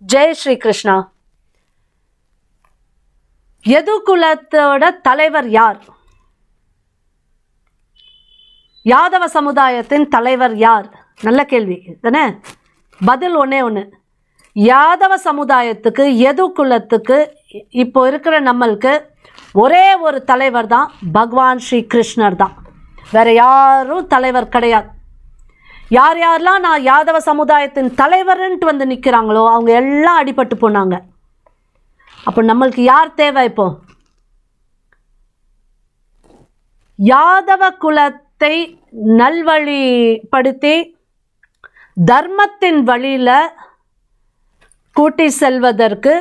ஜெய் ஸ்ரீ கிருஷ்ணா. யது குலத்தோட தலைவர் யார்? யாதவ சமுதாயத்தின் தலைவர் யார்? நல்ல கேள்வி தானே. பதில் ஒன்றே ஒன்று. யாதவ சமுதாயத்துக்கு யது குலத்துக்கு இப்போ இருக்கிற நம்மளுக்கு ஒரே ஒரு தலைவர் தான், பகவான் ஸ்ரீ கிருஷ்ணர் தான். வேறு யாரும் தலைவர் கிடையாது. யார் யாரெல்லாம் நான் யாதவ சமுதாயத்தின் தலைவர்ன்ட்டு வந்து நிற்கிறாங்களோ அவங்க எல்லாம் அடிபட்டு போனாங்க. அப்போ நம்மளுக்கு யார் தேவை? இப்போ யாதவ குலத்தை நல்வழிப்படுத்தி தர்மத்தின் வழியில் கூட்டி செல்வதற்கு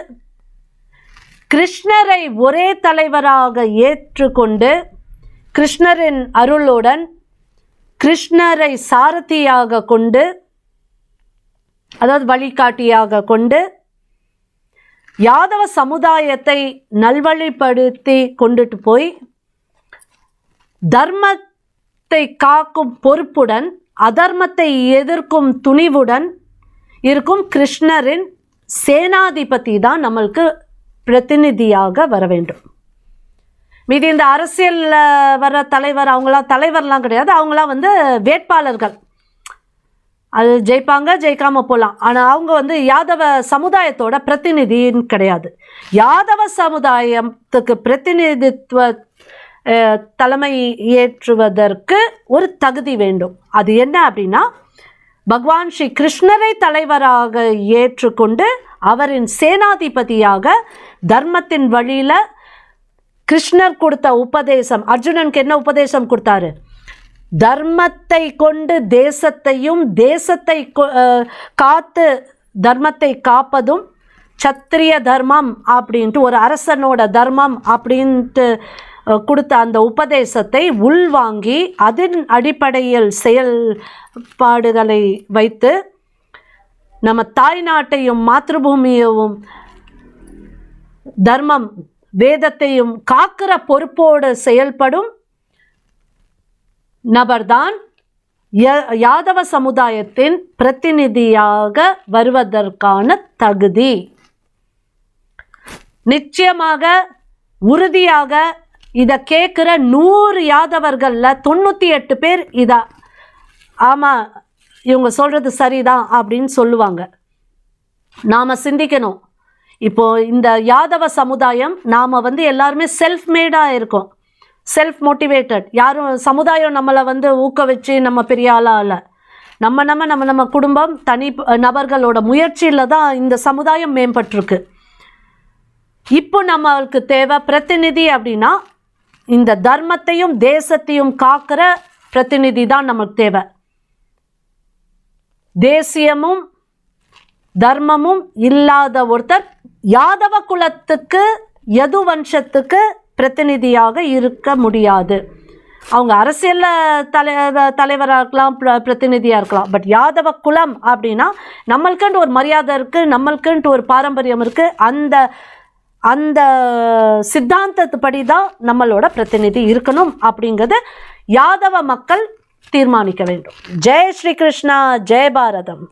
கிருஷ்ணரை ஒரே தலைவராக ஏற்றுக்கொண்டு கிருஷ்ணரின் அருளுடன் கிருஷ்ணரை சாரதியாக கொண்டு, அதாவது வழிகாட்டியாக கொண்டு யாதவ சமுதாயத்தை நல்வழிப்படுத்தி கொண்டுட்டு போய் தர்மத்தை காக்கும் பொறுப்புடன் அதர்மத்தை எதிர்க்கும் துணிவுடன் இருக்கும் கிருஷ்ணரின் சேனாதிபதி தான் நம்மளுக்கு பிரதிநிதியாக வர வேண்டும். மீதி இந்த அரசியலில் வர தலைவர் அவங்களாம் தலைவர்லாம் கிடையாது. அவங்களாம் வந்து வேட்பாளர்கள். அது ஜெயிப்பாங்க, ஜெயிக்காமல் போகலாம். ஆனால் அவங்க வந்து யாதவ சமுதாயத்தோட பிரதிநிதின்னு கிடையாது. யாதவ சமுதாயத்துக்கு பிரதிநிதித்துவ தலைமை ஏற்றுவதற்கு ஒரு தகுதி வேண்டும். அது என்ன அப்படின்னா, பகவான் ஸ்ரீ கிருஷ்ணரை தலைவராக ஏற்றுக்கொண்டு அவரின் சேனாதிபதியாக தர்மத்தின் வழியில் கிருஷ்ணர் கொடுத்த உபதேசம், அர்ஜுனனுக்கு என்ன உபதேசம் கொடுத்தாரு? தர்மத்தை கொண்டு தேசத்தையும், தேசத்தை காத்து தர்மத்தை காப்பதும் சத்திரிய தர்மம் அப்படின்ட்டு, ஒரு அரசனோட தர்மம் அப்படின்ட்டு கொடுத்த அந்த உபதேசத்தை உள்வாங்கி அதன் அடிப்படையில் செயல்பாடுகளை வைத்து நம்ம தாய் நாட்டையும் மாத்ருபூமியையும் தர்மம் வேதத்தையும் காக்கிற பொறுப்போடு செயல்படும் நபர்தான் யாதவ சமுதாயத்தின் பிரதிநிதியாக வருவதற்கான தகுதி. நிச்சயமாக உறுதியாக இதை கேட்குற 100 யாதவர்களில் 98 பேர் இதை ஆமாம் இவங்க சொல்கிறது சரிதான் அப்படின்னு சொல்லுவாங்க. நாம் சிந்திக்கணும். இப்போது இந்த யாதவ சமுதாயம் நாம் வந்து எல்லாருமே செல்ஃப் மேடாக இருக்கோம், செல்ஃப் மோட்டிவேட்டட். யாரும் சமுதாயம் நம்மளை வந்து ஊக்குவிச்சு நம்ம பெரிய ஆளாக இல்லை. நம்ம குடும்பம் தனி நபர்களோட முயற்சியில் தான் இந்த சமுதாயம் மேம்பட்டிருக்கு. இப்போ நம்மளுக்கு தேவை பிரதிநிதி. அப்படின்னா இந்த தர்மத்தையும் தேசத்தையும் காக்கிற பிரதிநிதி தான் நமக்கு தேவை. தேசியமும் தர்மமும் இல்லாத ஒருத்தர் யாதவ குலத்துக்கு யது வம்சத்துக்கு பிரதிநிதியாக இருக்க முடியாது. அவங்க அரசியலில் தலைவராக இருக்கலாம், பிரதிநிதியாக இருக்கலாம். பட் யாதவ குலம் அப்படின்னா நம்மளுக்குன்ட்டு ஒரு மரியாதை இருக்குது, நம்மளுக்குன்ட்டு ஒரு பாரம்பரியம் இருக்குது. அந்த சித்தாந்தத்துப்படி தான் நம்மளோட பிரதிநிதி இருக்கணும் அப்படிங்கிறது யாதவ மக்கள் தீர்மானிக்க வேண்டும். ஜெய் ஸ்ரீ கிருஷ்ணா, ஜெய் பாரதம்.